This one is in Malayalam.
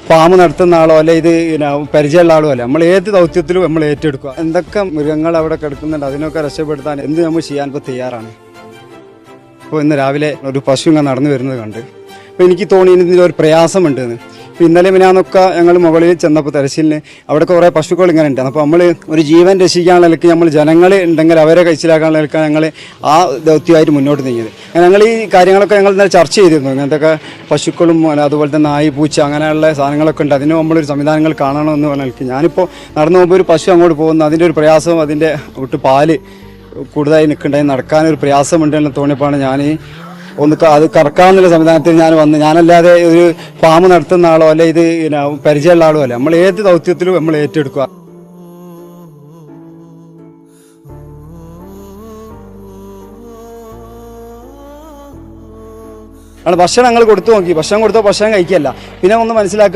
ഫാം നടത്തുന്ന ആളോ അല്ലെ ഇത് പരിചയമുള്ള ആളോ അല്ല, നമ്മൾ ഏത് ദൗത്യത്തിലും നമ്മൾ ഏറ്റെടുക്കുക. എന്തൊക്കെ മൃഗങ്ങൾ അവിടെ കിടക്കുന്നുണ്ട് അതിനൊക്കെ രക്ഷപ്പെടുത്താൻ എന്ത് നമ്മൾ ചെയ്യാൻ ഇപ്പോൾ തയ്യാറാണ്. ഇപ്പോൾ ഇന്ന് രാവിലെ ഒരു പശു ഇങ്ങനെ നടന്നു വരുന്നത് കണ്ട് അപ്പോൾ എനിക്ക് തോന്നി ഇതിലൊരു പ്രയാസമുണ്ടെന്ന്. ഇപ്പോൾ ഇന്നലെ മിനാന്നൊക്കെ ഞങ്ങൾ മുകളിൽ ചെന്നപ്പോൾ തെരച്ചിലിന് അവിടെ കുറേ പശുക്കൾ ഇങ്ങനെ ഉണ്ട്. അപ്പോൾ നമ്മൾ ഒരു ജീവൻ രക്ഷിക്കാനുള്ള നിലയ്ക്ക് നമ്മൾ ജനങ്ങൾ ഉണ്ടെങ്കിൽ അവരെ കഴിച്ചിലാക്കാനുള്ള നിലയ്ക്ക് ഞങ്ങൾ ആ ദൗത്യമായിട്ട് മുന്നോട്ട് നീങ്ങിയത്. ഞങ്ങൾ ഈ കാര്യങ്ങളൊക്കെ ഞങ്ങൾ ഇന്നലെ ചർച്ച ചെയ്തിരുന്നു. ഇങ്ങനത്തെ പശുക്കളും അതുപോലെ തന്നെ നായി പൂച്ച അങ്ങനെയുള്ള സാധനങ്ങളൊക്കെ ഉണ്ട്, അതിന് നമ്മളൊരു സംവിധാനങ്ങൾ കാണണമെന്ന് പറഞ്ഞാൽ ഞാനിപ്പോൾ നടന്നു പോകുമ്പോൾ ഒരു പശു അങ്ങോട്ട് പോകുന്നു, അതിൻ്റെ ഒരു പ്രയാസവും അതിൻ്റെ വിട്ട് പാല് കൂടുതലായി നിൽക്കണ്ടായി നടക്കാനൊരു പ്രയാസമുണ്ടെന്ന് തോന്നിയപ്പോഴാണ് ഞാൻ അത് കറക്കാമെന്നുള്ള സംവിധാനത്തിൽ ഞാൻ വന്ന്. ഞാനല്ലാതെ ഒരു ഫാം നടത്തുന്ന ആളോ അല്ലെ ഇത് പരിചയമുള്ള ആളോ അല്ല, നമ്മൾ ഏത് ദൗത്യത്തിലും നമ്മൾ ഏറ്റെടുക്കുക. ഭക്ഷണം ഞങ്ങൾ കൊടുത്തു നോക്കി, ഭക്ഷണം കൊടുത്തോ ഭക്ഷണം കഴിക്കല്ല. പിന്നെ ഒന്ന് മനസ്സിലാക്കി